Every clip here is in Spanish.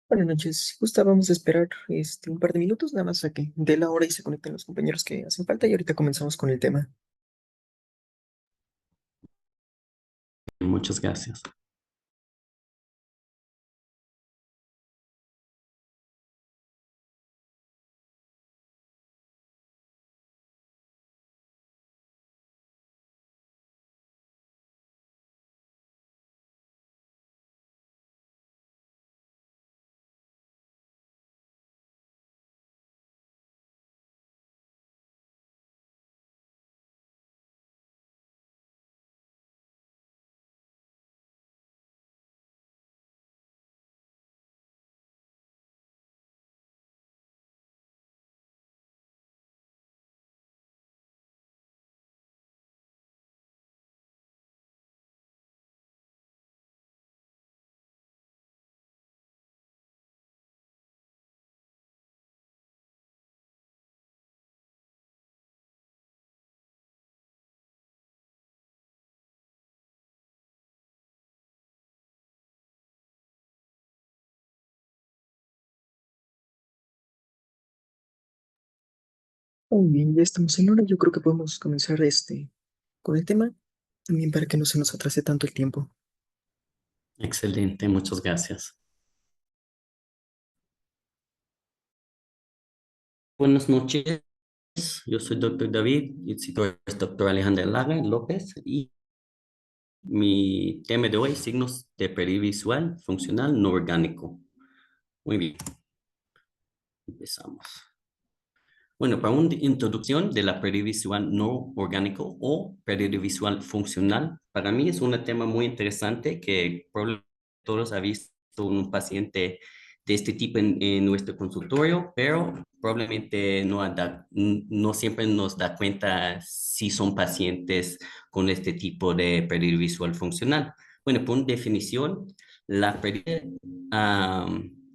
Buenas noches. Si gusta, vamos a esperar un par de minutos nada más a que dé la hora y se conecten los compañeros que hacen falta y ahorita comenzamos con el tema. Muchas gracias. Muy bien, ya estamos en hora. Yo creo que podemos comenzar con el tema, también para que no se nos atrase tanto el tiempo. Excelente, muchas gracias. Buenas noches, yo soy doctor David y el tutor es doctor Alejandra Lara López y mi tema de hoy es signos de pérdida visual funcional no orgánico. Muy bien, empezamos. Bueno, para una introducción de la pérdida visual no orgánico o pérdida visual funcional, para mí es un tema muy interesante que probablemente todos han visto un paciente de este tipo en nuestro consultorio, pero probablemente no siempre nos da cuenta si son pacientes con este tipo de pérdida visual funcional. Bueno, por definición, la pérdida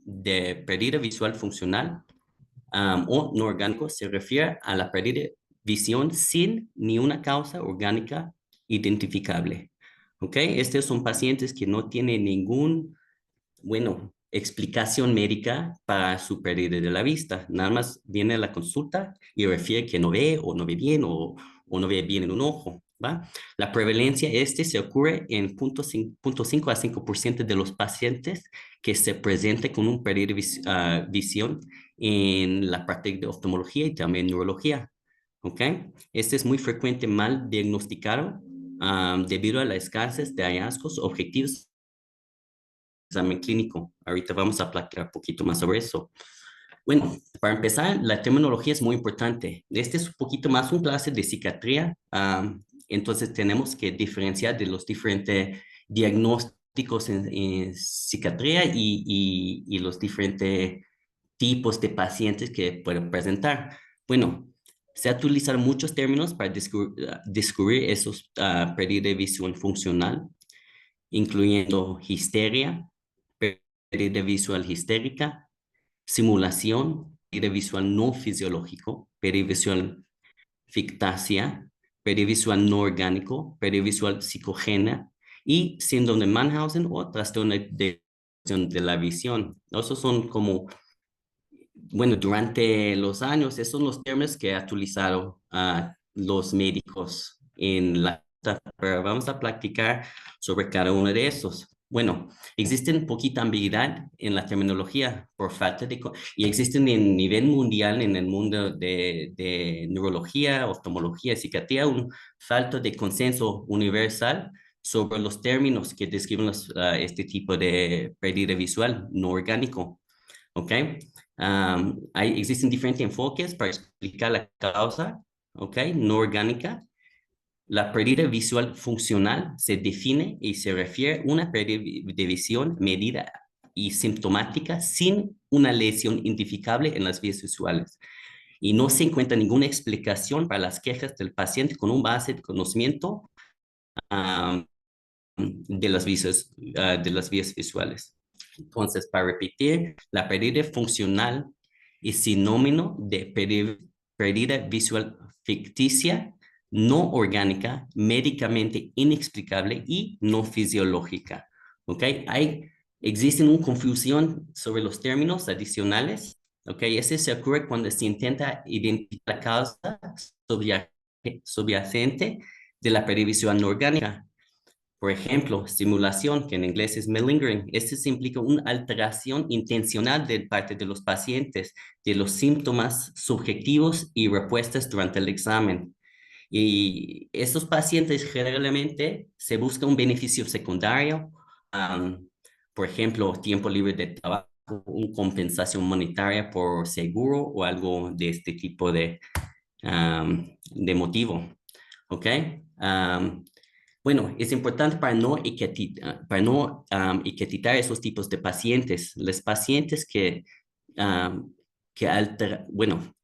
de pérdida visual funcional o no orgánico se refiere a la pérdida de visión sin ni una causa orgánica identificable. ¿Ok? Estos son pacientes que no tienen explicación médica para su pérdida de la vista. Nada más viene a la consulta y refiere que no ve o no ve bien o no ve bien en un ojo. ¿Va? La prevalencia se ocurre en 0.5 a 5% de los pacientes que se presenten con un pérdida de visión en la práctica de oftalmología y también neurología. ¿Ok? Este es muy frecuente mal diagnosticado debido a la escasez de hallazgos objetivos examen clínico. Ahorita vamos a platicar un poquito más sobre eso. Bueno, para empezar, la terminología es muy importante. Este es un poquito más un clase de psiquiatría. Entonces tenemos que diferenciar de los diferentes diagnósticos en psiquiatría y los diferentes tipos de pacientes que pueden presentar. Bueno, se utilizan muchos términos para descubrir esos pérdidas de visión funcional, incluyendo histeria, pérdida visual histérica, simulación, pérdida visual no fisiológico, pérdida visual fictacia, pérdida visual no orgánico, pérdida visual psicogena y síndrome de Mannhausen o trastorno de la visión. Esos son como, bueno, durante los años, esos son los términos que ha utilizado los médicos en la... Pero vamos a platicar sobre cada uno de esos. Bueno, existe poquita ambigüedad en la terminología por falta de... Y existen en nivel mundial, en el mundo de neurología, oftalmología, psiquiatría, un falta de consenso universal sobre los términos que describen este tipo de pérdida visual no orgánico. ¿Ok? Existen diferentes enfoques para explicar la causa, ¿ok? No orgánica. La pérdida visual funcional se define y se refiere a una pérdida de visión medida y sintomática sin una lesión identificable en las vías visuales. Y no se encuentra ninguna explicación para las quejas del paciente con un base de conocimiento um, de las vías visuales. Entonces, para repetir, la pérdida funcional es sinónimo de pérdida visual ficticia no orgánica, médicamente inexplicable y no fisiológica. ¿Ok? Existe una confusión sobre los términos adicionales. ¿Ok? Ese se ocurre cuando se intenta identificar la causa subyacente de la pérdida visual no orgánica. Por ejemplo, simulación, que en inglés es malingering. Este se implica una alteración intencional de parte de los pacientes de los síntomas subjetivos y respuestas durante el examen. Y estos pacientes generalmente se busca un beneficio secundario, um, por ejemplo, tiempo libre de trabajo, una compensación monetaria por seguro o algo de este tipo de motivo. ¿Ok? Bueno, es importante para no etiquetar esos tipos de pacientes. Los pacientes bueno,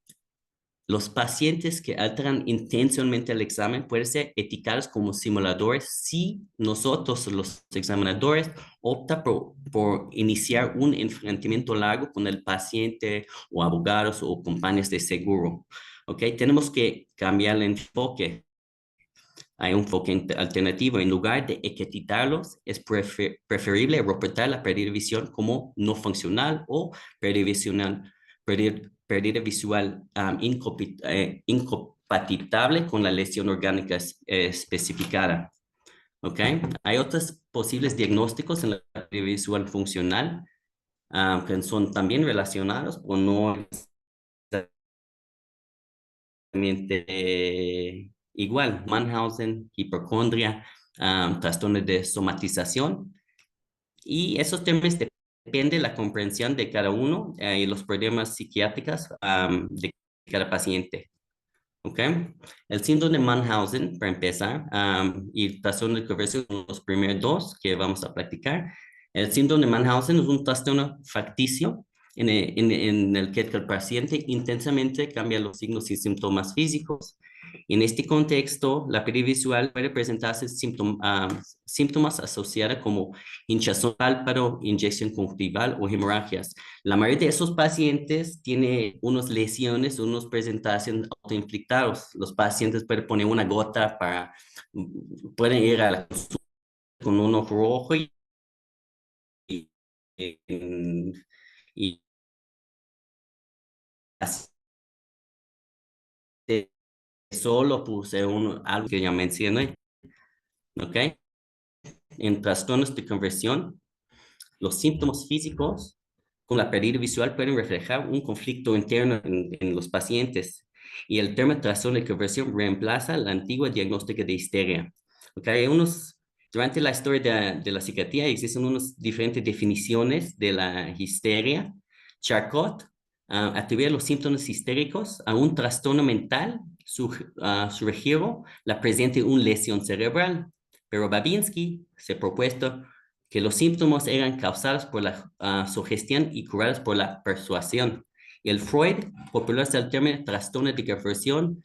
los pacientes que alteran intencionalmente el examen pueden ser etiquetados como simuladores si nosotros, los examinadores, opta por iniciar un enfrentamiento largo con el paciente o abogados o compañías de seguro. ¿Ok? Tenemos que cambiar el enfoque. Hay un enfoque alternativo. En lugar de etiquetarlos, es preferible reportar la pérdida de visión como no funcional o pérdida visual incompatible con la lesión orgánica especificada. ¿Ok? Hay otros posibles diagnósticos en la pérdida visual funcional que son también relacionados o no igual, Mannhausen, hipocondria, trastornos de somatización. Y esos temas dependen de la comprensión de cada uno y los problemas psiquiátricos de cada paciente. ¿Ok? El síndrome de Mannhausen, para empezar, y el trastorno de conversión son los primeros dos que vamos a practicar. El síndrome de Mannhausen es un trastorno facticio en el que el paciente intensamente cambia los signos y síntomas físicos. En este contexto, la pérdida visual puede presentarse síntomas asociados como hinchazón párpado, inyección conjuntival o hemorragias. La mayoría de esos pacientes tiene unas lesiones, unas presentaciones autoinflictadas. Los pacientes pueden poner una gota pueden ir a la consulta con un ojo rojo y, y así solo puse algo que ya mencioné, ¿ok? En trastornos de conversión, los síntomas físicos con la pérdida visual pueden reflejar un conflicto interno en los pacientes y el término trastorno de conversión reemplaza la antigua diagnóstica de histeria. Okay, durante la historia de la psiquiatría existen unas diferentes definiciones de la histeria. Charcot atribuye los síntomas histéricos a un trastorno mental surgido la presente una lesión cerebral, pero Babinski se ha propuesto que los síntomas eran causados por la sugestión y curados por la persuasión. Y el Freud popularizó el término trastorno de conversión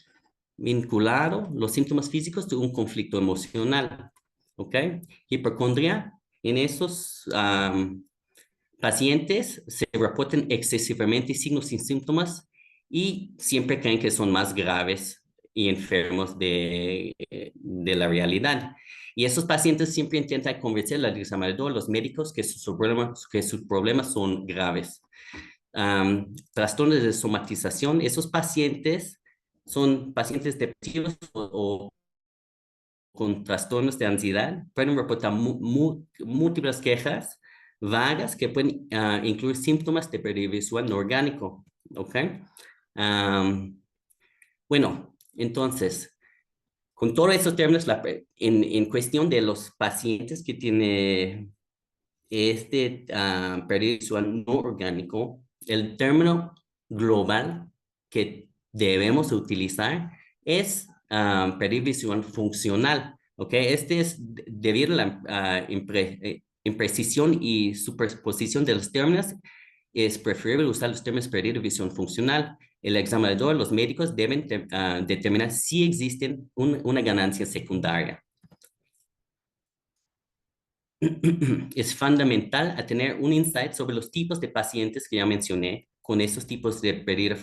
vinculado los síntomas físicos de un conflicto emocional. ¿Ok? Hipocondria, en esos pacientes se reportan excesivamente signos y síntomas y siempre creen que son más graves y enfermos de la realidad. Y esos pacientes siempre intentan convencer al examinador, los médicos, que sus problemas son graves. Trastornos de somatización, esos pacientes son pacientes depresivos o con trastornos de ansiedad, pueden reportar múltiples quejas vagas que pueden incluir síntomas de pérdida visual no orgánico. ¿Ok? Bueno, entonces, con todos esos términos, en cuestión de los pacientes que tienen pérdida visual no orgánico, el término global que debemos utilizar es pérdida visual funcional. ¿Ok? Este es debido a la imprecisión y superposición de los términos, es preferible usar los términos pérdida de visión funcional. El examinador, los médicos deben determinar si existe una ganancia secundaria. Es fundamental a tener un insight sobre los tipos de pacientes que ya mencioné con esos tipos de pérdida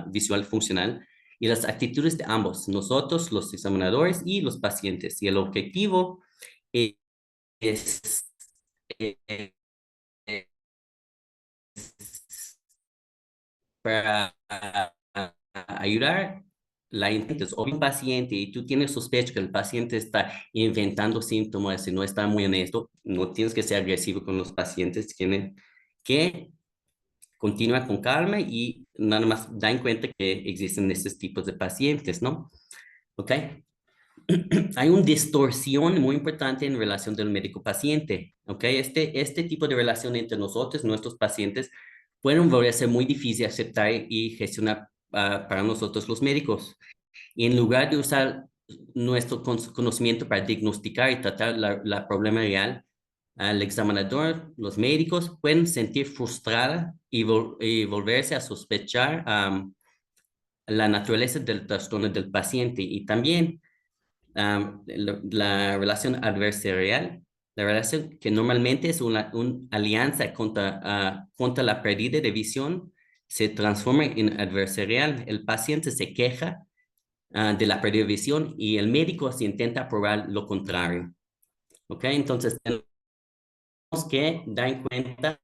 visual funcional y las actitudes de ambos, nosotros, los examinadores y los pacientes. Y el objetivo es, eh, eh, para ayudar la intentes o un paciente y tú tienes sospecha que el paciente está inventando síntomas y no está muy honesto, no tienes que ser agresivo con los pacientes, tienes que continuar con calma y nada más da en cuenta que existen estos tipos de pacientes, ¿no? ¿Ok? Hay una distorsión muy importante en relación del médico-paciente, ¿ok? Este tipo de relación entre nosotros, nuestros pacientes, pueden volverse muy difícil de aceptar y gestionar para nosotros los médicos. Y en lugar de usar nuestro conocimiento para diagnosticar y tratar la problema real, el examinador, los médicos pueden sentir frustrada y volverse a sospechar la naturaleza del trastorno del paciente y también la relación adversarial, la relación que normalmente es una alianza contra la pérdida de visión, se transforma en adversarial. El paciente se queja de la pérdida de visión y el médico se intenta probar lo contrario. ¿Ok? Entonces tenemos que dar en cuenta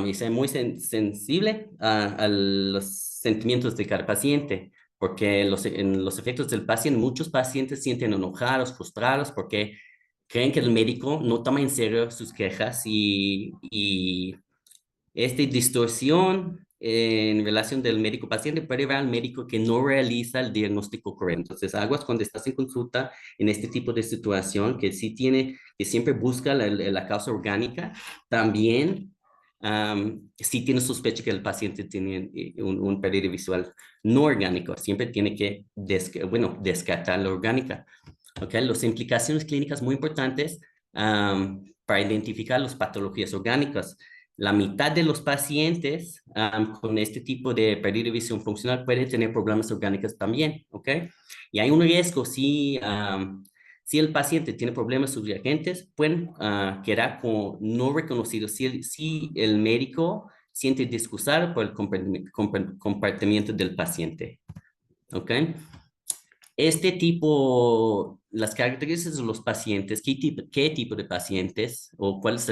y ser muy sensible a los sentimientos de cada paciente, porque en los efectos del paciente, muchos pacientes sienten enojados, frustrados, porque creen que el médico no toma en serio sus quejas y esta distorsión en relación del médico-paciente puede llevar al médico que no realiza el diagnóstico correcto. Entonces, aguas cuando estás en consulta en este tipo de situación, que sí tiene, que siempre busca la causa orgánica, también si tiene sospecha que el paciente tiene un pérdida visual no orgánico, siempre tiene que, descartar la orgánica. ¿Okay? Las implicaciones clínicas muy importantes para identificar las patologías orgánicas. La mitad de los pacientes con este tipo de pérdida de visión funcional puede tener problemas orgánicos también, ¿ok? Y hay un riesgo si el paciente tiene problemas subyacentes, pueden quedar como no reconocidos si el médico siente disgustado por el comportamiento del paciente, ¿ok? Este tipo, las características de los pacientes, qué tipo de pacientes o cuál es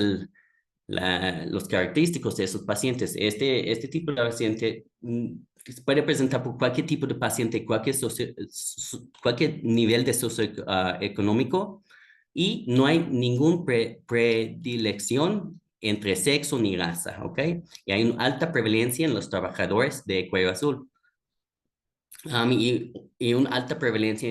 los característicos de esos pacientes. Este tipo de paciente se puede presentar por cualquier tipo de paciente, cualquier nivel de socioeconómico y no hay ninguna predilección entre sexo ni raza, ¿ok? Y hay una alta prevalencia en los trabajadores de cuello azul. Y una alta prevalencia,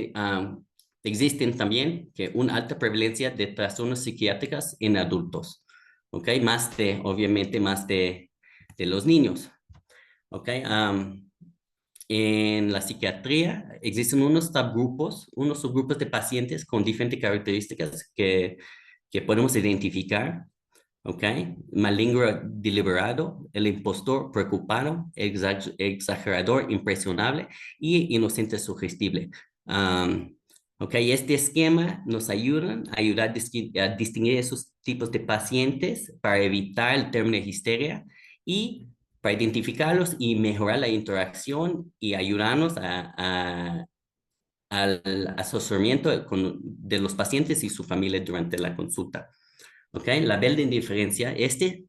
existen también que una alta prevalencia de trastornos psiquiátricos en adultos, ¿ok? Obviamente, más de los niños, ¿ok? En la psiquiatría existen unos subgrupos de pacientes con diferentes características que podemos identificar. ¿Ok? Maligno deliberado, el impostor preocupado, exagerador impresionable y inocente sugestible. ¿Ok? Este esquema nos ayuda a distinguir esos tipos de pacientes para evitar el término de histeria y para identificarlos y mejorar la interacción y ayudarnos al asesoramiento de los pacientes y su familia durante la consulta. ¿Ok? La vela de indiferencia,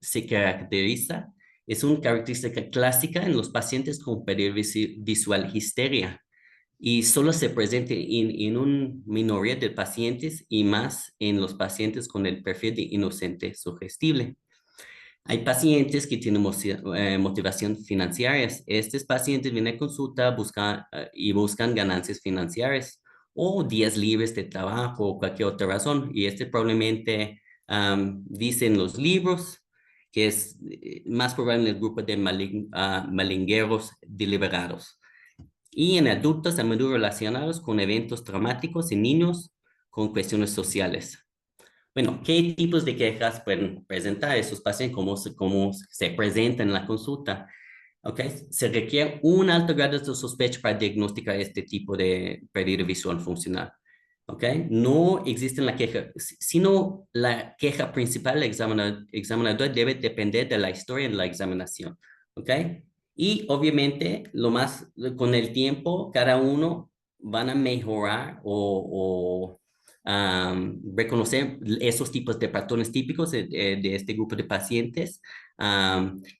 se caracteriza, es una característica clásica en los pacientes con pérdida visual histeria y solo se presenta en una minoría de pacientes y más en los pacientes con el perfil de inocente sugestible. Hay pacientes que tienen motivación financiera. Estos pacientes vienen a consulta y buscan ganancias financieras o días libres de trabajo o cualquier otra razón. Y probablemente dicen los libros que es más probable en el grupo de malingueros deliberados. Y en adultos a menudo relacionados con eventos traumáticos en niños con cuestiones sociales. Bueno, ¿qué tipos de quejas pueden presentar esos pacientes? ¿Cómo se presentan en la consulta? ¿Ok? Se requiere un alto grado de sospecha para diagnosticar este tipo de pérdida visual funcional. ¿Ok? No existe la queja, sino la queja principal del examinador debe depender de la historia de la examinación. ¿Ok? Y obviamente, con el tiempo, cada uno van a mejorar reconocer esos tipos de patrones típicos de este grupo de pacientes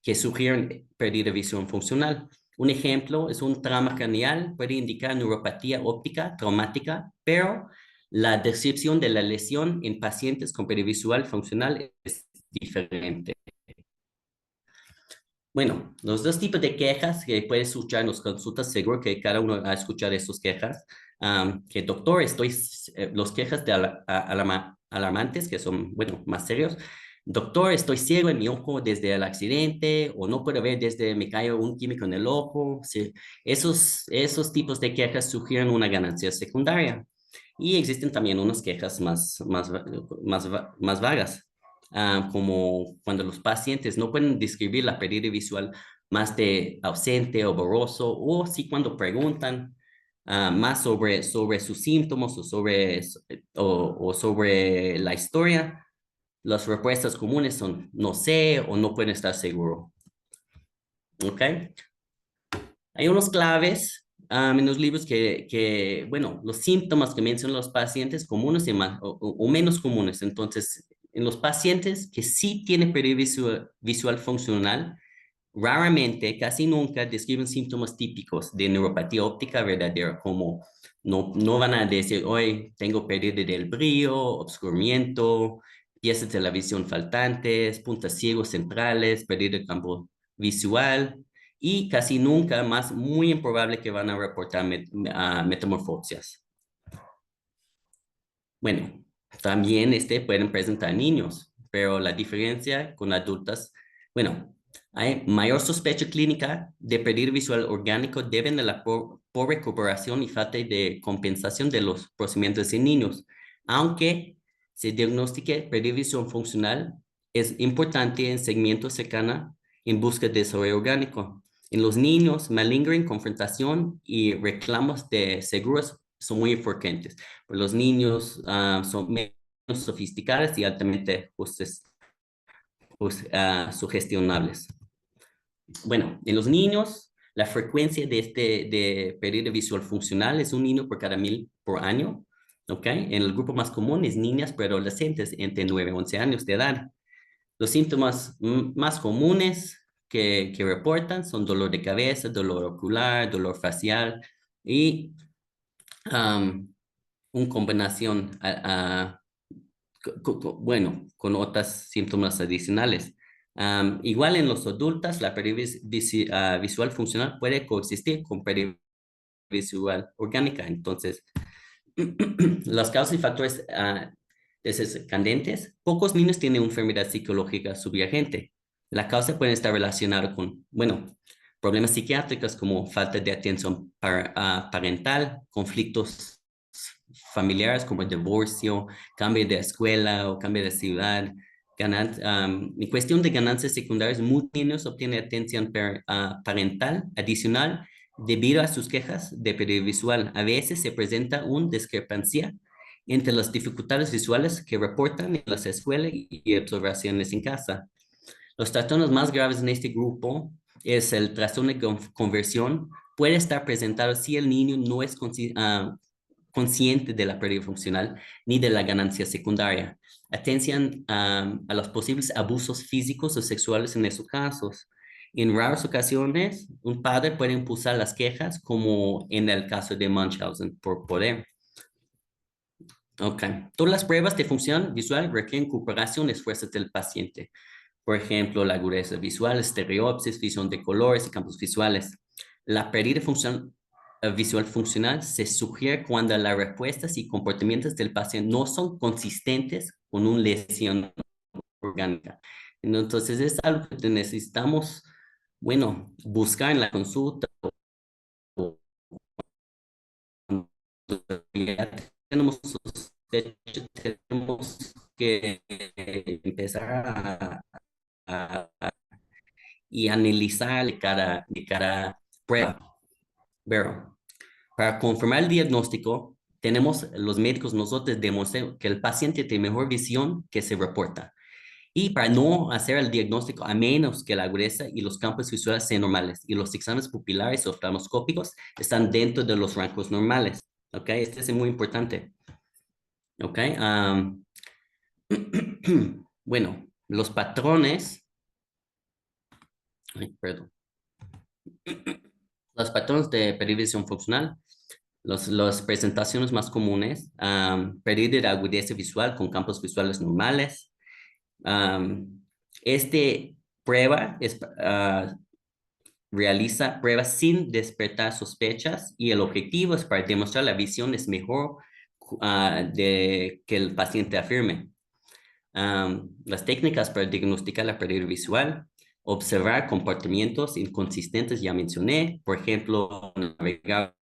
que sugieren pérdida de visión funcional. Un ejemplo es un trauma craneal, puede indicar neuropatía óptica traumática, pero la descripción de la lesión en pacientes con pérdida visual funcional es diferente. Bueno, los dos tipos de quejas que puedes escuchar en las consultas, seguro que cada uno va a escuchar esas quejas. Que doctor, los quejas de alarmantes, que son, bueno, más serios. Doctor, estoy ciego en mi ojo desde el accidente, o no puedo ver desde me cayó un químico en el ojo. Sí, esos tipos de quejas sugieren una ganancia secundaria. Y existen también unas quejas más vagas, como cuando los pacientes no pueden describir la pérdida visual más de ausente o borroso, o sí cuando preguntan más sobre sus síntomas o sobre la historia, las respuestas comunes son no sé o no pueden estar seguro. ¿Ok? Hay unos claves en los libros bueno, los síntomas que mencionan los pacientes comunes o menos comunes. Entonces, en los pacientes que sí tienen pérdida visual funcional, raramente, casi nunca describen síntomas típicos de neuropatía óptica verdadera, como no van a decir, hoy tengo pérdida del brillo, obscuramiento, piezas de la visión faltantes, puntos ciegos centrales, pérdida de campo visual, y casi nunca más, muy improbable que van a reportar metamorfosias. Bueno, también pueden presentar niños, pero la diferencia con adultas, bueno, hay mayor sospecha clínica de pérdida visual orgánico deben de la pobre recuperación y falta de compensación de los procedimientos en niños. Aunque se diagnostique pérdida visual funcional, es importante en seguimiento cercano en busca de desarrollo orgánico. En los niños, malingering, confrontación y reclamos de seguros son muy frecuentes. Los niños son menos sofisticados y altamente sugestionables. Bueno, en los niños, la frecuencia de pérdida visual funcional es un niño por cada 1000 por año. ¿Ok? En el grupo más común es niñas preadolescentes entre 9 y 11 años de edad. Los síntomas más comunes que reportan son dolor de cabeza, dolor ocular, dolor facial y una combinación, bueno, con otros síntomas adicionales. Igual en los adultos, la pérdida visual funcional puede coexistir con pérdida visual orgánica. Entonces, las causas y factores candentes, pocos niños tienen una enfermedad psicológica subyacente. La causa puede estar relacionada con, bueno, problemas psiquiátricos como falta de atención parental, conflictos familiares como el divorcio, cambio de escuela o cambio de ciudad. En cuestión de ganancias secundarias, muchos niños obtienen atención parental adicional debido a sus quejas de pérdida visual. A veces se presenta una discrepancia entre las dificultades visuales que reportan en las escuelas y observaciones en casa. Los trastornos más graves en este grupo es el trastorno de conversión. Puede estar presentado si el niño no es consciente de la pérdida funcional ni de la ganancia secundaria. Atención a los posibles abusos físicos o sexuales en esos casos. En raras ocasiones, un padre puede impulsar las quejas, como en el caso de Munchausen, por poder. Ok. Todas las pruebas de función visual requieren cooperación y esfuerzos del paciente. Por ejemplo, la agudeza visual, estereopsis, visión de colores y campos visuales. La pérdida visual funcional se sugiere cuando las respuestas y comportamientos del paciente no son consistentes con una lesión orgánica. Entonces, es algo que necesitamos, bueno, buscar en la consulta. Ya tenemos sospecha, tenemos que empezar y analizar de cada prueba. Pero para confirmar el diagnóstico, tenemos los médicos nosotros demostramos que el paciente tiene mejor visión que se reporta. Y para no hacer el diagnóstico, a menos que la agudeza y los campos visuales sean normales y los exámenes pupilares o oftalmoscópicos están dentro de los rangos normales. ¿Ok? Este es muy importante. ¿Ok? Bueno, los patrones, ay, perdón, los patrones de perivisión funcional, las presentaciones más comunes, pérdida de agudeza visual con campos visuales normales. Um, este prueba realiza pruebas sin despertar sospechas y el objetivo es para demostrar la visión es mejor de que el paciente afirme. Las técnicas para diagnosticar la pérdida visual, observar comportamientos inconsistentes, ya mencioné, por ejemplo, navegar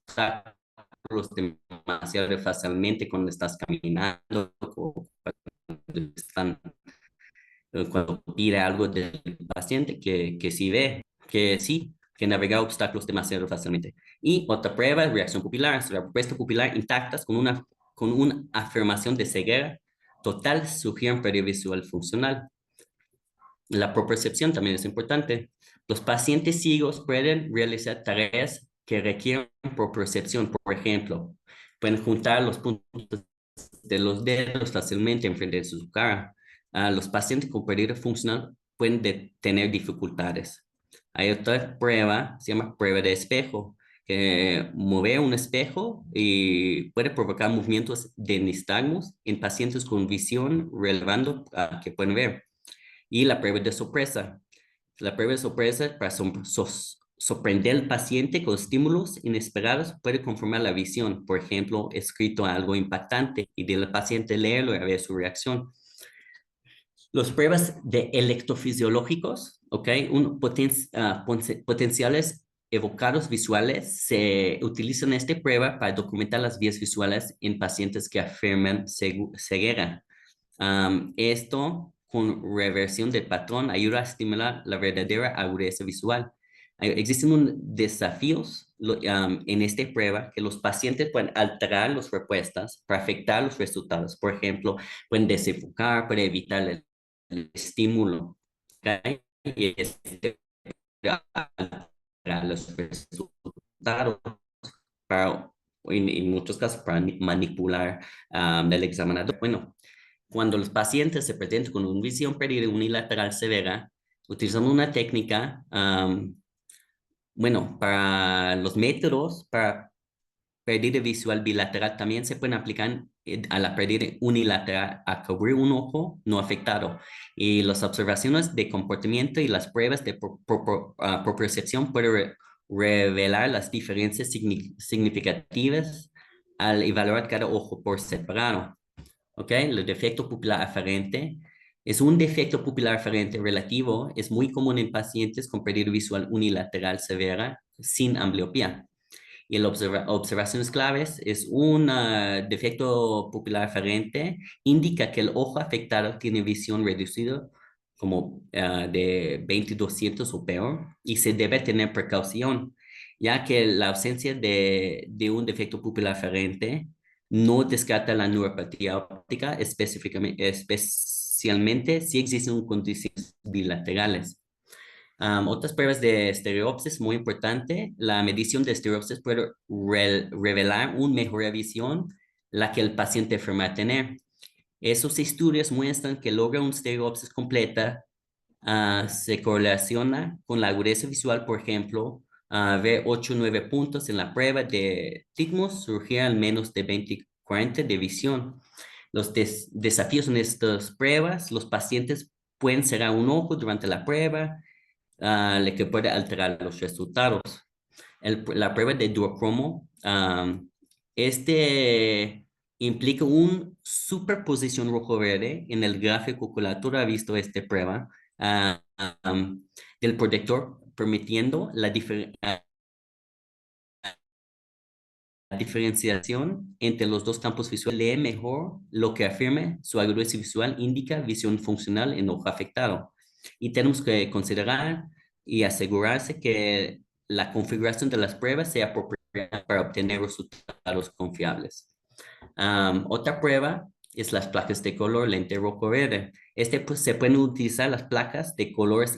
obstáculos demasiado fácilmente cuando estás caminando o cuando cuando pide algo del paciente que sí ve, que sí, que navega obstáculos demasiado fácilmente. Y otra prueba es reacción pupilar, la respuesta pupilar intactas con una afirmación de ceguera total sugieren pérdida visual funcional. La propriocepción también es importante. Los pacientes ciegos pueden realizar tareas que requieren propriocepción, por ejemplo, pueden juntar los puntos de los dedos fácilmente enfrente de su cara. Los pacientes con pérdida funcional pueden tener dificultades. Hay otra prueba, se llama prueba de espejo, que mover un espejo y puede provocar movimientos de nistagmos en pacientes con visión relevando que pueden ver. Y la prueba de sorpresa. La prueba de sorpresa para sorprender al paciente con estímulos inesperados puede conformar la visión. Por ejemplo, escrito algo impactante y del paciente leerlo y ver su reacción. Las pruebas de electrofisiológicos, ¿ok? Potenciales evocados visuales se utilizan en esta prueba para documentar las vías visuales en pacientes que afirman ceguera. Esto, con reversión del patrón, ayuda a estimular la verdadera agudeza visual. Existen desafíos en esta prueba que los pacientes pueden alterar las respuestas para afectar los resultados. Por ejemplo, pueden desenfocar, pueden evitar el estímulo. ¿Ok? Y alterar los resultados para, en muchos casos, para manipular del examinador. Bueno, cuando los pacientes se presentan con una visión perdida unilateral severa, utilizamos una técnica, bueno, para los métodos, para pérdida visual bilateral también se pueden aplicar a la pérdida unilateral a cubrir un ojo no afectado. Y las observaciones de comportamiento y las pruebas de propriocepción pueden revelar las diferencias significativas al evaluar cada ojo por separado. ¿Ok? El defecto pupilar aferente es un defecto pupilar aferente relativo, es muy común en pacientes con pérdida visual unilateral severa sin ambliopía. Y las observaciones claves es un defecto pupilar aferente, indica que el ojo afectado tiene visión reducida como de 20/200 o peor y se debe tener precaución, ya que la ausencia de un defecto pupilar aferente no descarta la neuropatía óptica especialmente si existen condiciones bilaterales. Otras pruebas de estereopsis, muy importante, la medición de estereopsis puede revelar una mejor visión, la que el paciente afirma tener. Esos estudios muestran que lograr una estereopsis completa se correlaciona con la agudeza visual, por ejemplo, ver 8 o 9 puntos en la prueba de Titmus surgía al menos de 20/40 de visión. Los desafíos en estas pruebas, los pacientes pueden cerrar un ojo durante la prueba, lo que puede alterar los resultados. La prueba de duocromo, este implica una superposición rojo-verde en el gráfico ocular. Ha visto esta prueba del protector, permitiendo la diferenciación entre los dos campos visuales. Lee mejor lo que afirme su agudeza visual, indica visión funcional en ojo afectado. Y tenemos que considerar y asegurarse que la configuración de las pruebas sea apropiada para obtener resultados confiables. Otra prueba es las placas de color, lente rojo verde. Pues, se pueden utilizar las placas de colores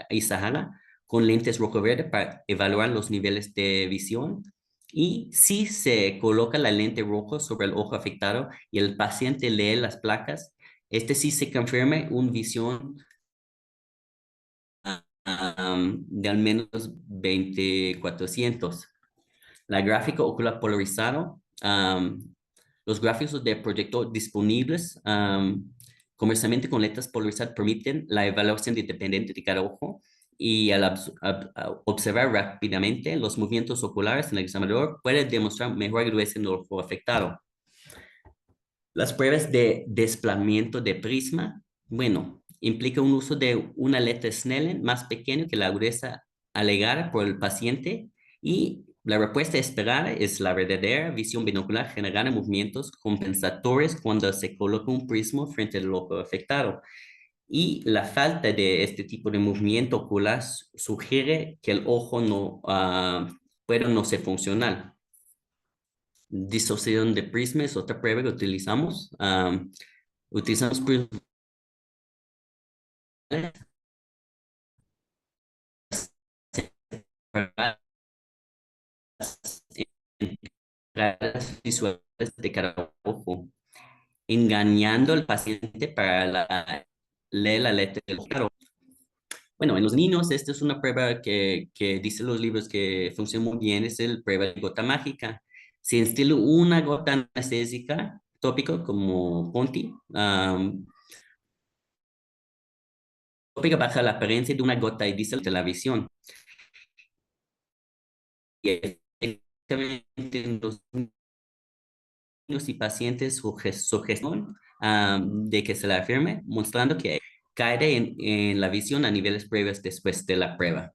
Isahara con lentes rojo verde para evaluar los niveles de visión. Y si se coloca la lente rojo sobre el ojo afectado y el paciente lee las placas, sí se confirma una visión de al menos 2400. La gráfica ocular polarizado, los gráficos de proyector disponibles comercialmente con letras polarizadas permiten la evaluación independiente de cada ojo y al observar rápidamente los movimientos oculares en el examinador puede demostrar mejor agudeza en el ojo afectado. Las pruebas de desplazamiento de prisma, bueno, implica un uso de una letra Snellen más pequeño que la agudeza alegada por el paciente y la respuesta esperada es la verdadera visión binocular generada en movimientos compensatorios cuando se coloca un prisma frente al ojo afectado. Y la falta de este tipo de movimiento ocular sugiere que el ojo puede no ser funcional. Disociación de prisma es otra prueba que utilizamos. Utilizamos prismas para entradas visuales de cada ojo, engañando al paciente para leer la letra del ojo. Bueno, en los niños, esta es una prueba que dice los libros que funciona muy bien, es el prueba de gota mágica. Se instila una gota anestésica tópica como Ponti, tópica baja la apariencia de una gota y dice la visión. Y efectivamente en los niños y pacientes sugestión de que se la afirme, mostrando que cae en la visión a niveles previos después de la prueba.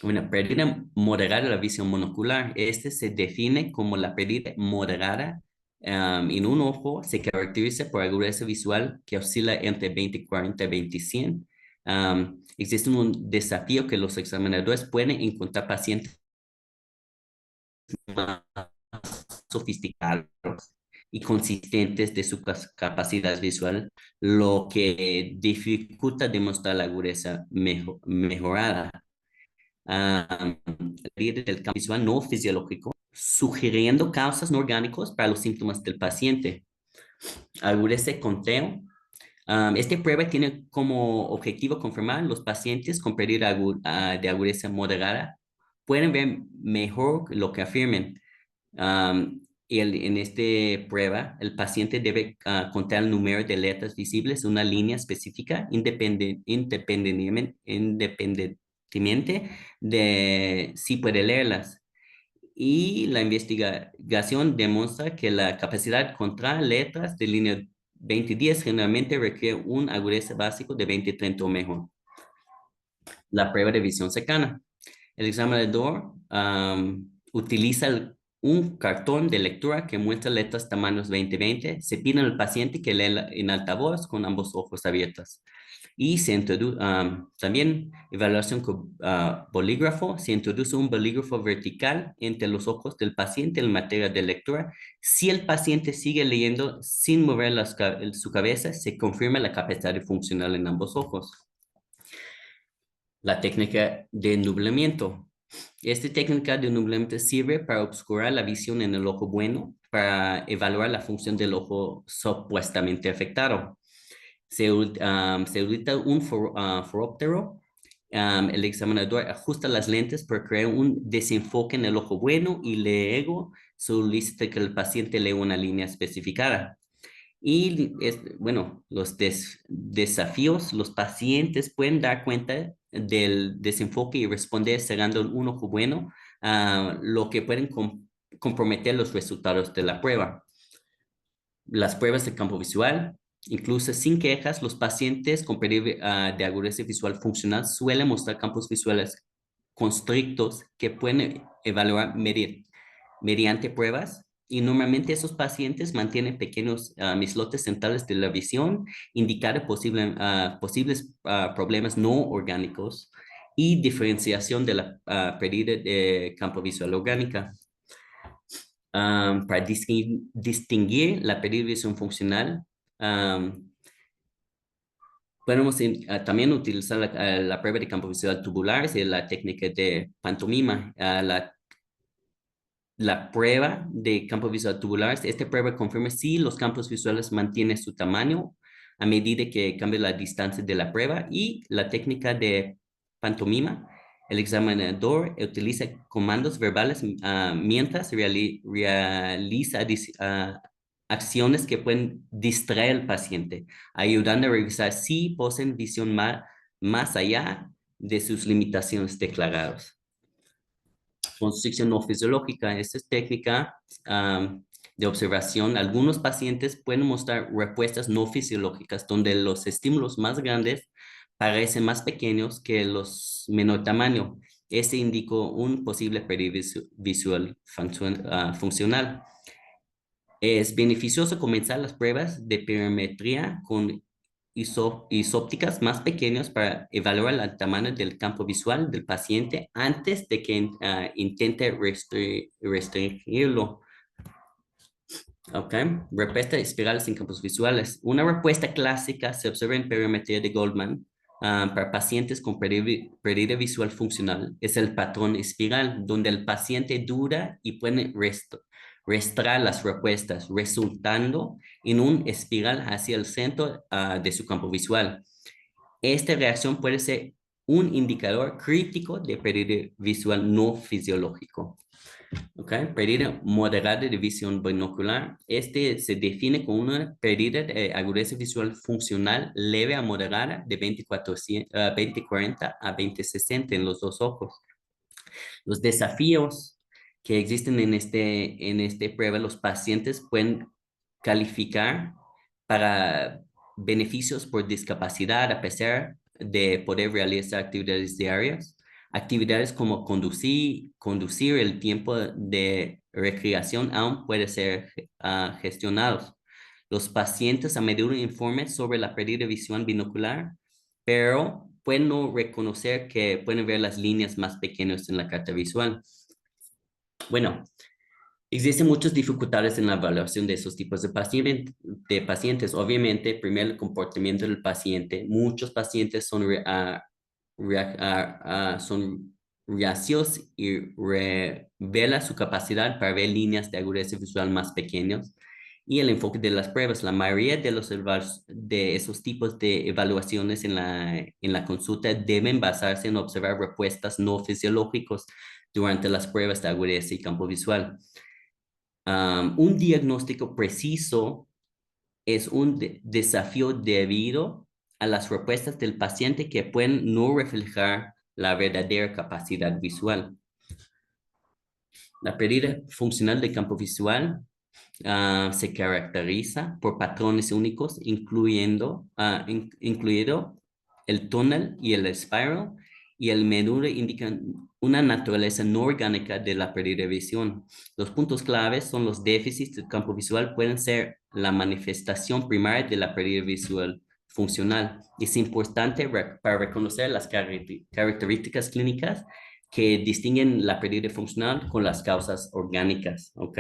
Una pérdida moderada de la visión monocular. Este se define como la pérdida moderada en un ojo. Se caracteriza por agudeza visual que oscila entre 20/40 y 20/100. Existe un desafío que los examinadores pueden encontrar pacientes más sofisticados y consistentes de su capacidad visual, lo que dificulta demostrar la agudeza mejorada. Del campo visual no fisiológico, sugiriendo causas no orgánicas para los síntomas del paciente. Agudeza conteo. Esta prueba tiene como objetivo confirmar los pacientes con pérdida de agudeza moderada pueden ver mejor lo que afirmen. En esta prueba, el paciente debe contar el número de letras visibles en una línea específica independientemente de si puede leerlas. Y la investigación demuestra que la capacidad de contar letras de línea 20-10 generalmente requiere un agudeza básico de 20-30 o mejor. La prueba de visión cercana. El examinador utiliza un cartón de lectura que muestra letras tamaños 20-20. Se pide al paciente que lea en altavoz con ambos ojos abiertos. Y se introduce también evaluación con bolígrafo. Se introduce un bolígrafo vertical entre los ojos del paciente en materia de lectura. Si el paciente sigue leyendo sin mover su cabeza, se confirma la capacidad funcional en ambos ojos. La técnica de nublamiento. Esta técnica de nublamiento sirve para obscurar la visión en el ojo bueno, para evaluar la función del ojo supuestamente afectado. Se utiliza un foróptero. El examinador ajusta las lentes para crear un desenfoque en el ojo bueno y luego solicita que el paciente lea una línea especificada. Y bueno, los desafíos, los pacientes pueden dar cuenta del desenfoque y responder cerrando un ojo bueno, lo que pueden comprometer los resultados de la prueba. Las pruebas de campo visual, incluso sin quejas, los pacientes con pérdida de agudeza visual funcional suelen mostrar campos visuales constrictos que pueden evaluar mediante pruebas y normalmente esos pacientes mantienen pequeños islotes centrales de la visión, indicando posibles problemas no orgánicos y diferenciación de la pérdida de campo visual orgánica. Para distinguir la pérdida de visión funcional, podemos también utilizar la prueba de campo visual tubular, es la técnica de pantomima. La prueba de campo visual tubular, esta prueba confirma si los campos visuales mantienen su tamaño a medida que cambia la distancia de la prueba, y la técnica de pantomima. El examinador utiliza comandos verbales mientras realiza acciones que pueden distraer al paciente, ayudando a revisar si poseen visión más allá de sus limitaciones declaradas. Construcción no fisiológica. Esta es técnica de observación. Algunos pacientes pueden mostrar respuestas no fisiológicas, donde los estímulos más grandes parecen más pequeños que los menor tamaño. Este indicó un posible pérdida visual funcional. Es beneficioso comenzar las pruebas de perimetría con isópticas más pequeñas para evaluar el tamaño del campo visual del paciente antes de que intente restringirlo. Ok, respuesta de espirales en campos visuales. Una respuesta clásica se observa en perimetría de Goldman para pacientes con pérdida visual funcional. Es el patrón espiral, donde el paciente dura y puede restrar las respuestas, resultando en un espiral hacia el centro de su campo visual. Esta reacción puede ser un indicador crítico de pérdida visual no fisiológico. Okay. Pérdida moderada de visión binocular. Este se define como una pérdida de agudeza visual funcional leve a moderada de 20/40 a 20/60 en los dos ojos. Los desafíos que existen en este prueba, los pacientes pueden calificar para beneficios por discapacidad a pesar de poder realizar actividades diarias. Actividades como conducir el tiempo de recreación aún puede ser gestionados. Los pacientes a menudo informan sobre la pérdida de visión binocular, pero pueden no reconocer que pueden ver las líneas más pequeñas en la carta visual. Bueno, existen muchas dificultades en la evaluación de esos tipos de pacientes. Obviamente, primero el comportamiento del paciente. Muchos pacientes son son reacios y revelan su capacidad para ver líneas de agudeza visual más pequeñas. Y el enfoque de las pruebas. La mayoría de esos tipos de evaluaciones en la consulta deben basarse en observar respuestas no fisiológicas durante las pruebas de agudeza y campo visual. Un diagnóstico preciso es un desafío debido a las respuestas del paciente que pueden no reflejar la verdadera capacidad visual. La pérdida funcional del campo visual se caracteriza por patrones únicos, incluido el túnel y el spiral, y el menudo indican una naturaleza no orgánica de la pérdida de visión. Los puntos claves son los déficits del campo visual, pueden ser la manifestación primaria de la pérdida visual funcional. Es importante para reconocer las características clínicas que distinguen la pérdida funcional con las causas orgánicas, ¿ok?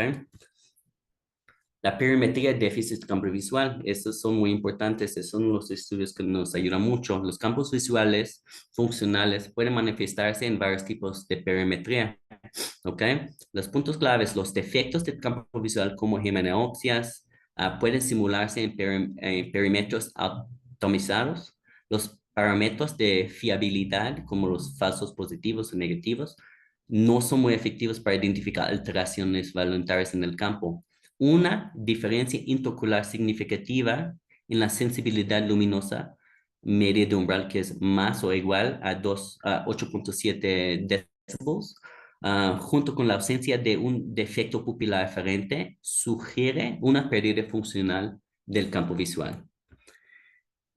La perimetría de déficit de campo visual, estos son muy importantes, esos son los estudios que nos ayudan mucho. Los campos visuales funcionales pueden manifestarse en varios tipos de perimetría, ¿ok? Los puntos claves, los defectos del campo visual como hemianopsias, pueden simularse en perímetros atomizados. Los parámetros de fiabilidad, como los falsos positivos o negativos, no son muy efectivos para identificar alteraciones voluntarias en el campo. Una diferencia interocular significativa en la sensibilidad luminosa media de umbral, que es más o igual a 8.7 decibels, junto con la ausencia de un defecto pupilar aferente, sugiere una pérdida funcional del campo visual.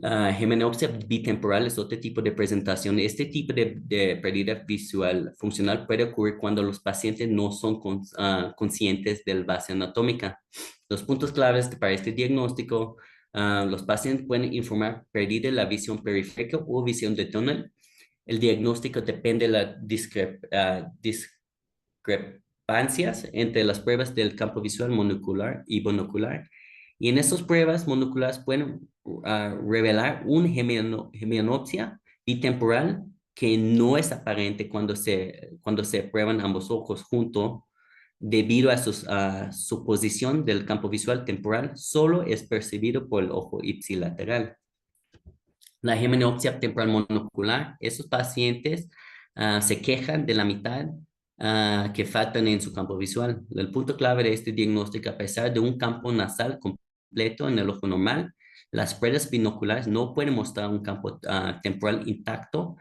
Hemianopsia bitemporal es otro tipo de presentación. Este tipo de pérdida visual funcional puede ocurrir cuando los pacientes no son conscientes del base anatómica. Los puntos claves para este diagnóstico, los pacientes pueden informar pérdida de la visión periférica o visión de túnel. El diagnóstico depende de la discrepancias entre las pruebas del campo visual monocular y binocular. Y en estas pruebas monoculares pueden revelar una hemianopsia bitemporal que no es aparente cuando se prueban ambos ojos juntos debido a su posición del campo visual temporal, solo es percibido por el ojo ipsilateral. La hemianopsia temporal monocular, esos pacientes se quejan de la mitad que faltan en su campo visual. El punto clave de este diagnóstico, a pesar de un campo nasal completo en el ojo normal, las pruebas binoculares no pueden mostrar un campo temporal intacto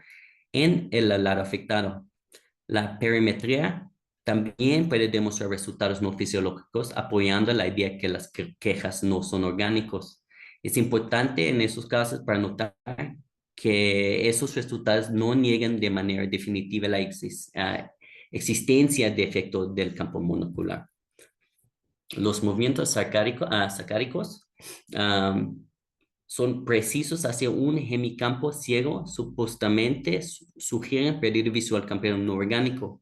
en el lado afectado. La perimetría también puede demostrar resultados no fisiológicos, apoyando la idea que las quejas no son orgánicos. Es importante en esos casos para notar que esos resultados no niegan de manera definitiva la existencia de efecto del campo monocular. Los movimientos sacáricos son precisos hacia un hemicampo ciego, supuestamente sugieren pérdida visual campeón no orgánico.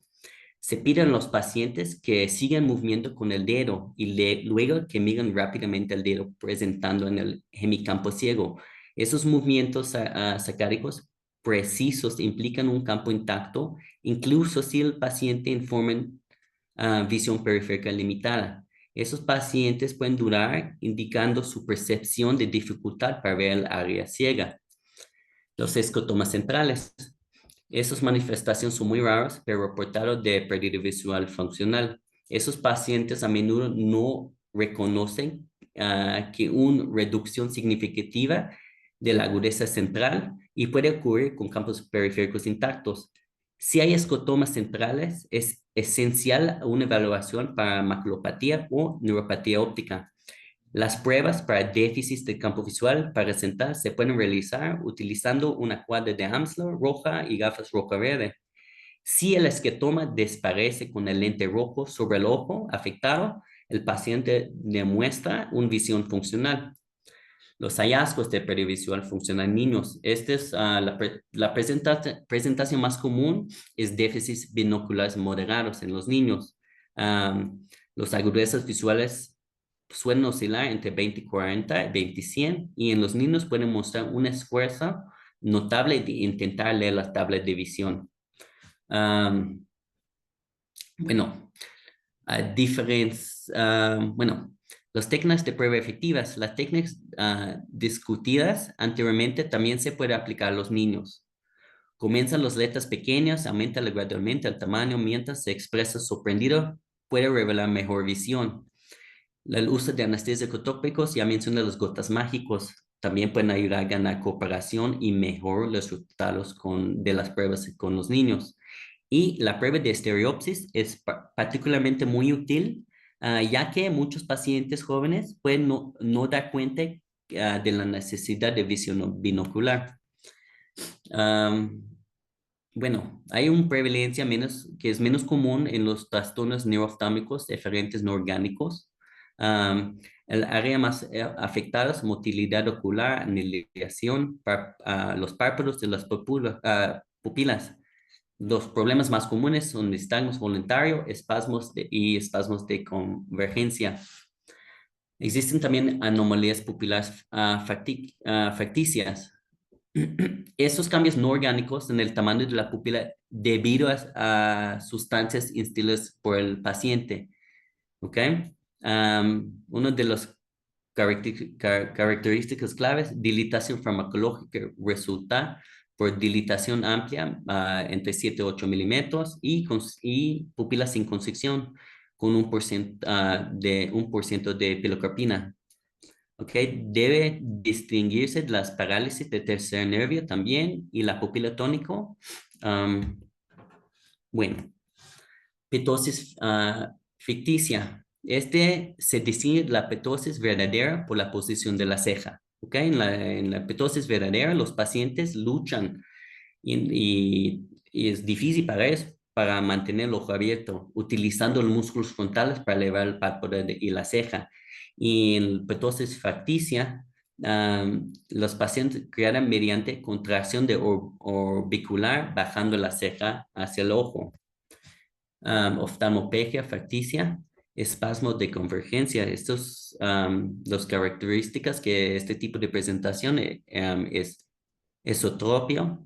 Se pide a los pacientes que sigan moviendo con el dedo y luego que miren rápidamente el dedo presentando en el hemicampo ciego. Esos movimientos sacáricos precisos implican un campo intacto, incluso si el paciente informa visión periférica limitada. Esos pacientes pueden durar indicando su percepción de dificultad para ver el área ciega. Los escotomas centrales. Esas manifestaciones son muy raras, pero reportados de pérdida visual funcional. Esos pacientes a menudo no reconocen que una reducción significativa de la agudeza central y puede ocurrir con campos periféricos intactos. Si hay escotomas centrales, es esencial una evaluación para maculopatía o neuropatía óptica. Las pruebas para déficits de campo visual para sentar se pueden realizar utilizando una cuadra de Amsler roja y gafas roja-verde. Si el esquetoma desaparece con el lente rojo sobre el ojo afectado, el paciente demuestra una visión funcional. Los hallazgos de pérdida visual funcional en niños. Esta es la presentación más común, es déficits binoculares moderados en los niños. Los agudezas visuales suelen oscilar entre 20/40, 20/100 y en los niños pueden mostrar un esfuerzo notable de intentar leer las tablas de visión. Bueno, bueno, las técnicas de prueba efectivas, las técnicas discutidas anteriormente también se puede aplicar a los niños. Comienzan las letras pequeñas, aumenta gradualmente el tamaño mientras se expresa sorprendido, puede revelar mejor visión. El uso de anestésicos tópicos, ya mencioné los gotas mágicos, también pueden ayudar a ganar cooperación y mejorar los resultados de las pruebas con los niños. Y la prueba de estereopsis es particularmente muy útil, ya que muchos pacientes jóvenes pueden no dar cuenta de la necesidad de visión binocular. Bueno, hay una prevalencia que es menos común en los trastornos neuroftámicos eferentes no orgánicos. El área más afectada es motilidad ocular, aniliación, los párpados de las pupilas. Los problemas más comunes son nistagmus voluntario, y espasmos de convergencia. Existen también anomalías pupilares facticias. Esos cambios no orgánicos en el tamaño de la pupila debido a sustancias instiladas por el paciente. ¿Ok? Uno de los características claves, dilatación farmacológica resulta por dilatación amplia entre 7 y 8 milímetros y pupilas sin constricción con un por ciento de pilocarpina. ¿Ok? Debe distinguirse de las parálisis de tercer nervio también y la pupila tónico. Bueno, ptosis ficticia. Se distingue la ptosis verdadera por la posición de la ceja. ¿Ok? En la ptosis verdadera, los pacientes luchan y es difícil para ellos para mantener el ojo abierto, utilizando los músculos frontales para elevar el párpado y la ceja. Y en ptosis facticia, los pacientes crean mediante contracción de orbicular, bajando la ceja hacia el ojo. oftalmopegia facticia, espasmos de convergencia. Estos, las características que este tipo de presentación es esotropia,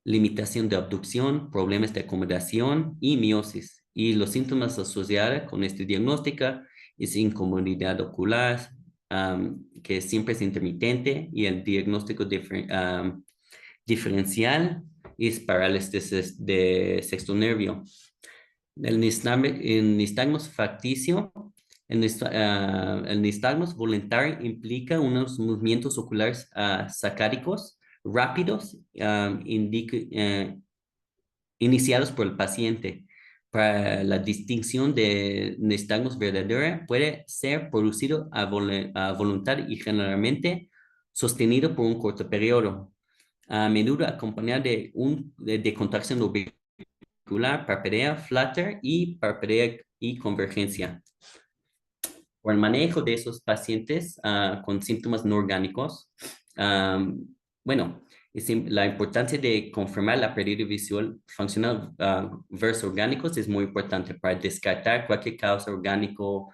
limitación de abducción, problemas de acomodación y miosis. Y los síntomas asociados con este diagnóstico es incomodidad ocular, que siempre es intermitente, y el diagnóstico diferencial es parálisis de sexto nervio. El nistagmus facticio, el nistagmus voluntario implica unos movimientos oculares sacádicos rápidos, iniciados por el paciente. Para la distinción de nistagmus verdadera puede ser producido a voluntad y generalmente sostenido por un corto periodo, a menudo acompañado de contracción orbicular, parpadea, flutter y parpadea y convergencia. Por el manejo de esos pacientes con síntomas no orgánicos, bueno, la importancia de confirmar la pérdida visual funcional versus orgánicos es muy importante para descartar cualquier causa orgánico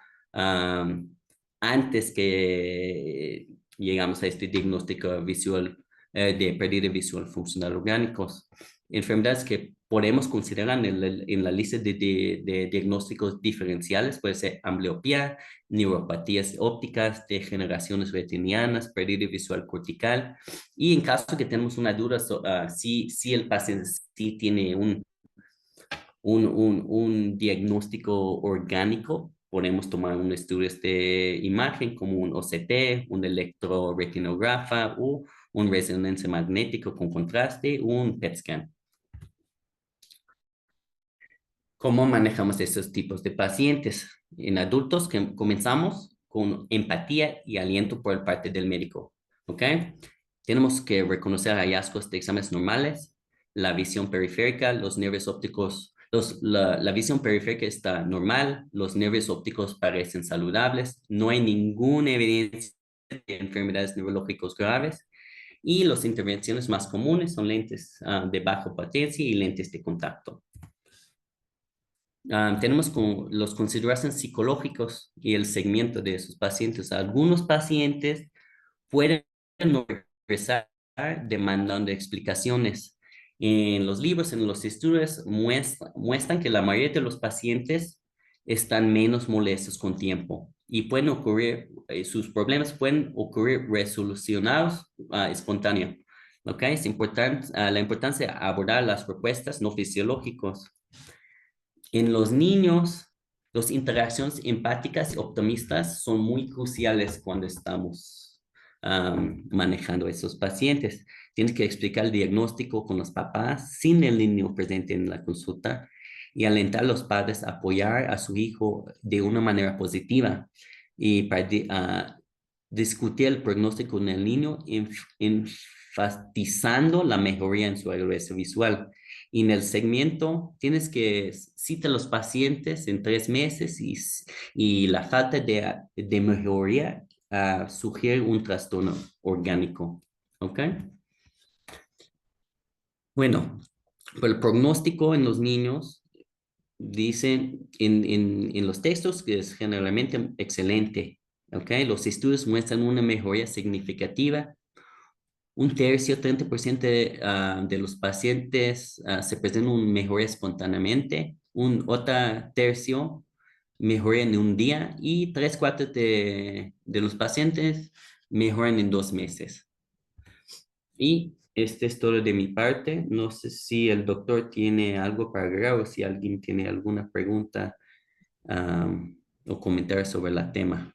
antes que llegamos a este diagnóstico visual de pérdida visual funcional orgánicos. Enfermedades que podemos considerar en la lista de diagnósticos diferenciales puede ser ambliopía, neuropatías ópticas, degeneraciones retinianas, pérdida visual cortical. Y en caso que tenemos una duda, si el paciente sí tiene un diagnóstico orgánico, podemos tomar un estudio de imagen como un OCT, un electroretinografa o un resonancia magnético con contraste o un PET scan. ¿Cómo manejamos estos tipos de pacientes? En adultos que comenzamos con empatía y aliento por parte del médico, ¿ok? Tenemos que reconocer hallazgos de exámenes normales, la visión periférica, los nervios ópticos, la visión periférica está normal, los nervios ópticos parecen saludables, no hay ninguna evidencia de enfermedades neurológicas graves y las intervenciones más comunes son lentes de baja potencia y lentes de contacto. Tenemos los consideraciones psicológicos y el seguimiento de esos pacientes. Algunos pacientes pueden no regresar demandando explicaciones. En los libros, en los estudios, muestran que la mayoría de los pacientes están menos molestos con tiempo y pueden ocurrir, sus problemas pueden ocurrir resolucionados espontáneos. ¿Ok? Es importante, la importancia de abordar las propuestas no fisiológicas. En los niños, las interacciones empáticas y optimistas son muy cruciales cuando estamos manejando a esos pacientes. Tienes que explicar el diagnóstico con los papás sin el niño presente en la consulta y alentar a los padres a apoyar a su hijo de una manera positiva y para discutir el pronóstico en el niño, enfatizando la mejoría en su regreso visual. Y en el segmento tienes que citar a los pacientes en 3 meses y la falta de mejoría sugiere un trastorno orgánico. ¿Ok? Bueno, por el pronóstico en los niños, dicen en los textos que es generalmente excelente. ¿Ok? Los estudios muestran una mejoría significativa. Un tercio, 30% de los pacientes se presentan un mejora espontáneamente, un otro tercio mejora en un día y 3/4 de los pacientes mejoran en 2 meses. Y este es todo de mi parte. No sé si el doctor tiene algo para agregar o si alguien tiene alguna pregunta o comentario sobre el tema.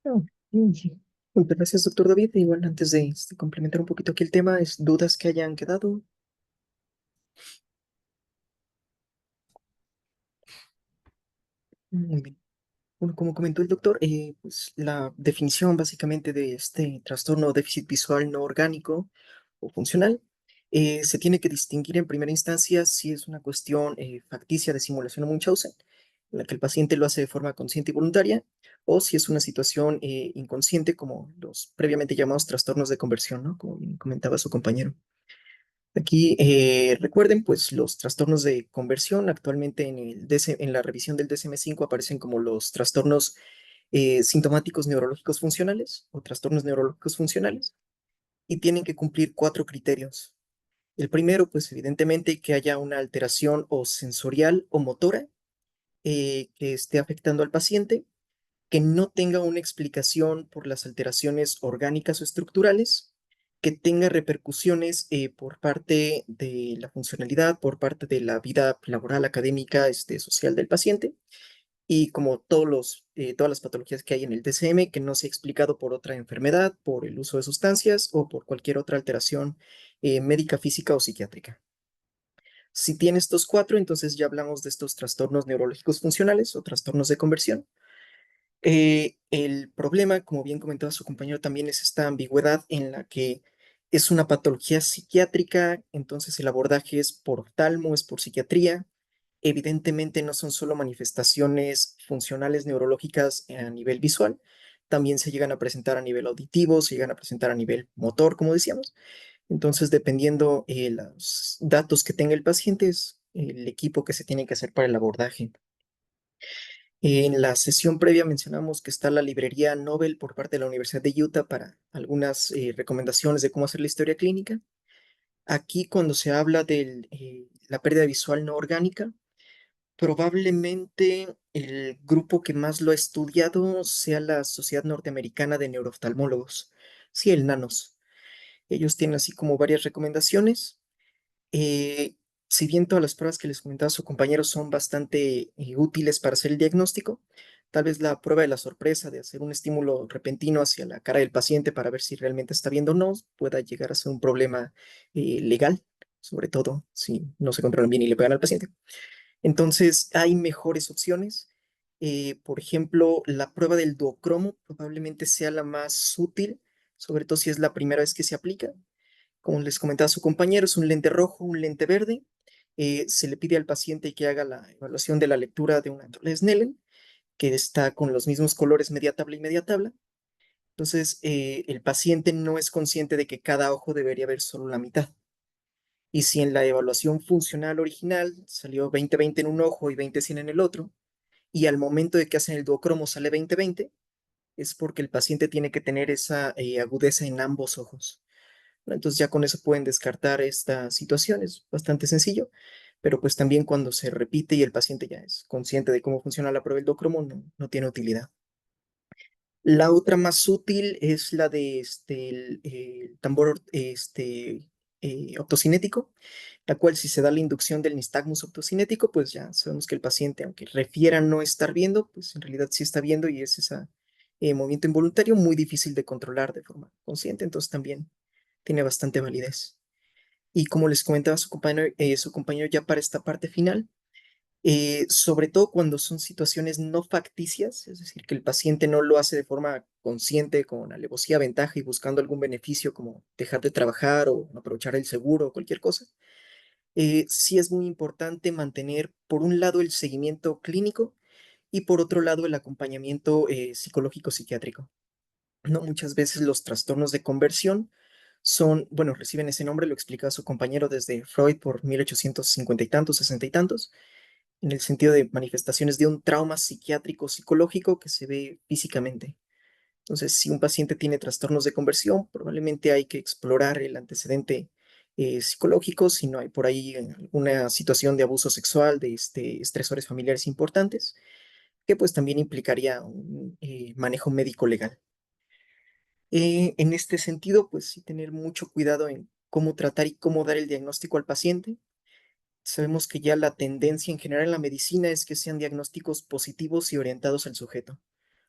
No, sí. Muchas gracias, doctor David. Igual, antes de complementar un poquito aquí el tema, es dudas que hayan quedado. Muy bien. Bueno, como comentó el doctor, pues la definición básicamente de este trastorno déficit visual no orgánico o funcional se tiene que distinguir en primera instancia si es una cuestión facticia de simulación o Munchausen, en la que el paciente lo hace de forma consciente y voluntaria, o si es una situación inconsciente como los previamente llamados trastornos de conversión, ¿no? Como bien comentaba su compañero. Aquí recuerden, pues los trastornos de conversión actualmente en en la revisión del DSM-5 aparecen como los trastornos sintomáticos neurológicos funcionales o trastornos neurológicos funcionales y tienen que cumplir cuatro criterios. El primero, pues evidentemente que haya una alteración o sensorial o motora que esté afectando al paciente, que no tenga una explicación por las alteraciones orgánicas o estructurales, que tenga repercusiones por parte de la funcionalidad, por parte de la vida laboral, académica, social del paciente, y como todas las patologías que hay en el DCM, que no sea explicado por otra enfermedad, por el uso de sustancias o por cualquier otra alteración médica, física o psiquiátrica. Si tiene estos cuatro, entonces ya hablamos de estos trastornos neurológicos funcionales o trastornos de conversión. El problema, como bien comentaba su compañero, también es esta ambigüedad en la que es una patología psiquiátrica, entonces el abordaje es por oftalmo, es por psiquiatría. Evidentemente no son solo manifestaciones funcionales neurológicas a nivel visual, también se llegan a presentar a nivel auditivo, se llegan a presentar a nivel motor, como decíamos. Entonces, dependiendo los datos que tenga el paciente, es el equipo que se tiene que hacer para el abordaje. En la sesión previa mencionamos que está la librería Nobel por parte de la Universidad de Utah para algunas recomendaciones de cómo hacer la historia clínica. Aquí, cuando se habla de la pérdida visual no orgánica, probablemente el grupo que más lo ha estudiado sea la Sociedad Norteamericana de Neurooftalmólogos, sí, el NANOS. Ellos tienen así como varias recomendaciones. Eh, si bien todas las pruebas que les comentaba su compañero son bastante útiles para hacer el diagnóstico, tal vez la prueba de la sorpresa de hacer un estímulo repentino hacia la cara del paciente para ver si realmente está viendo o no pueda llegar a ser un problema legal, sobre todo si no se controlan bien y le pegan al paciente. Entonces, hay mejores opciones. Por ejemplo, la prueba del duocromo probablemente sea la más útil, sobre todo si es la primera vez que se aplica. Como les comentaba su compañero, es un lente rojo, un lente verde. Se le pide al paciente que haga la evaluación de la lectura de una tabla de Snellen, que está con los mismos colores media tabla y media tabla. Entonces, el paciente no es consciente de que cada ojo debería ver solo la mitad. Y si en la evaluación funcional original salió 20/20 en un ojo y 20/100 en el otro, y al momento de que hacen el duocromo sale 20/20, es porque el paciente tiene que tener esa agudeza en ambos ojos. Entonces ya con eso pueden descartar esta situación, es bastante sencillo, pero pues también cuando se repite y el paciente ya es consciente de cómo funciona la prueba del duocromo, no tiene utilidad. La otra más útil es la de el tambor optocinético, la cual si se da la inducción del nistagmus optocinético, pues ya sabemos que el paciente, aunque refiera no estar viendo, pues en realidad sí está viendo y es ese movimiento involuntario muy difícil de controlar de forma consciente, entonces también tiene bastante validez. Y como les comentaba su compañero ya para esta parte final, sobre todo cuando son situaciones no facticias, es decir, que el paciente no lo hace de forma consciente, con alevosía, ventaja y buscando algún beneficio como dejar de trabajar o aprovechar el seguro o cualquier cosa, sí es muy importante mantener, por un lado, el seguimiento clínico y por otro lado, el acompañamiento psicológico psiquiátrico. No muchas veces los trastornos de conversión son, bueno, reciben ese nombre, lo explicaba su compañero desde Freud por 1850 y tantos, 60 y tantos, en el sentido de manifestaciones de un trauma psiquiátrico psicológico que se ve físicamente. Entonces, si un paciente tiene trastornos de conversión, probablemente hay que explorar el antecedente psicológico, si no hay por ahí alguna situación de abuso sexual, de estresores familiares importantes, que pues también implicaría un manejo médico legal. En este sentido, pues sí tener mucho cuidado en cómo tratar y cómo dar el diagnóstico al paciente. Sabemos que ya la tendencia en general en la medicina es que sean diagnósticos positivos y orientados al sujeto,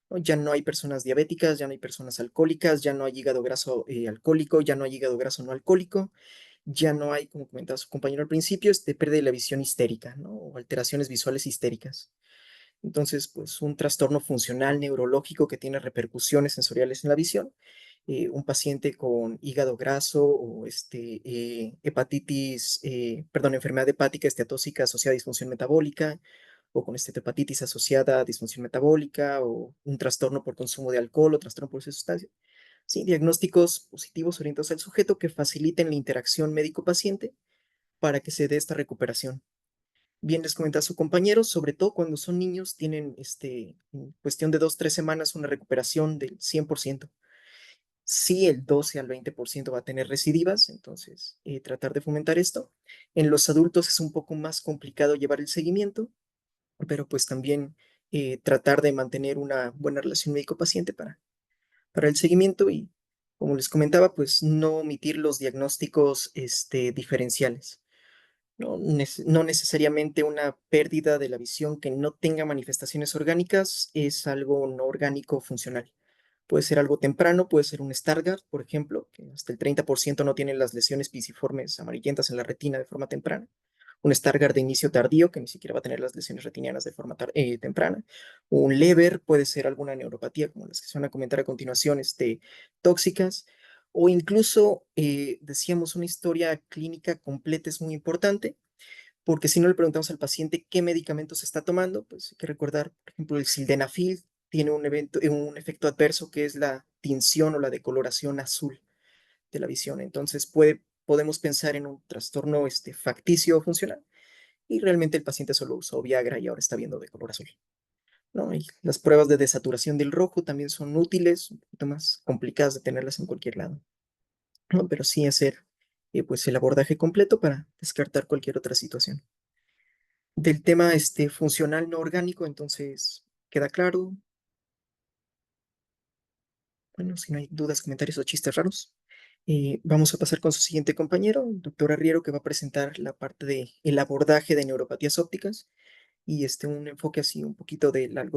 ¿no? Ya no hay personas diabéticas, ya no hay personas alcohólicas, ya no hay hígado graso alcohólico, ya no hay hígado graso no alcohólico, ya no hay, como comentaba su compañero al principio, pérdida de la visión histérica, ¿no? O alteraciones visuales histéricas. Entonces, pues un trastorno funcional neurológico que tiene repercusiones sensoriales en la visión, un paciente con hígado graso o perdón, enfermedad hepática esteatóxica asociada a disfunción metabólica, o con hepatitis asociada a disfunción metabólica, o un trastorno por consumo de alcohol o trastorno por esa sustancia. Sí, diagnósticos positivos orientados al sujeto que faciliten la interacción médico-paciente para que se dé esta recuperación. Bien les comenta a su compañero, sobre todo cuando son niños, tienen en cuestión de 2, 3 semanas una recuperación del 100%. Sí, el 12 al 20% va a tener recidivas, entonces tratar de fomentar esto. En los adultos es un poco más complicado llevar el seguimiento, pero pues también tratar de mantener una buena relación médico-paciente para el seguimiento y, como les comentaba, pues no omitir los diagnósticos diferenciales. No necesariamente una pérdida de la visión que no tenga manifestaciones orgánicas es algo no orgánico funcional. Puede ser algo temprano, puede ser un Stargardt, por ejemplo, que hasta el 30% no tienen las lesiones pisiformes amarillentas en la retina de forma temprana. Un Stargardt de inicio tardío, que ni siquiera va a tener las lesiones retinianas de forma temprana. Un Leber puede ser alguna neuropatía, como las que se van a comentar a continuación, tóxicas. O incluso, decíamos, una historia clínica completa es muy importante, porque si no le preguntamos al paciente qué medicamentos está tomando, pues hay que recordar, por ejemplo, el sildenafil tiene un efecto adverso que es la tinción o la decoloración azul de la visión. Entonces podemos pensar en un trastorno facticio o funcional y realmente el paciente solo usó Viagra y ahora está viendo de color azul, ¿no? Y las pruebas de desaturación del rojo también son útiles, un poquito más complicadas de tenerlas en cualquier lado, ¿no? Pero sí hacer pues el abordaje completo para descartar cualquier otra situación. Del tema funcional no orgánico, entonces queda claro. Bueno, si no hay dudas, comentarios o chistes raros, vamos a pasar con su siguiente compañero, el doctor Arriero, que va a presentar la parte del abordaje de neuropatías ópticas y un enfoque así un poquito del algoritmo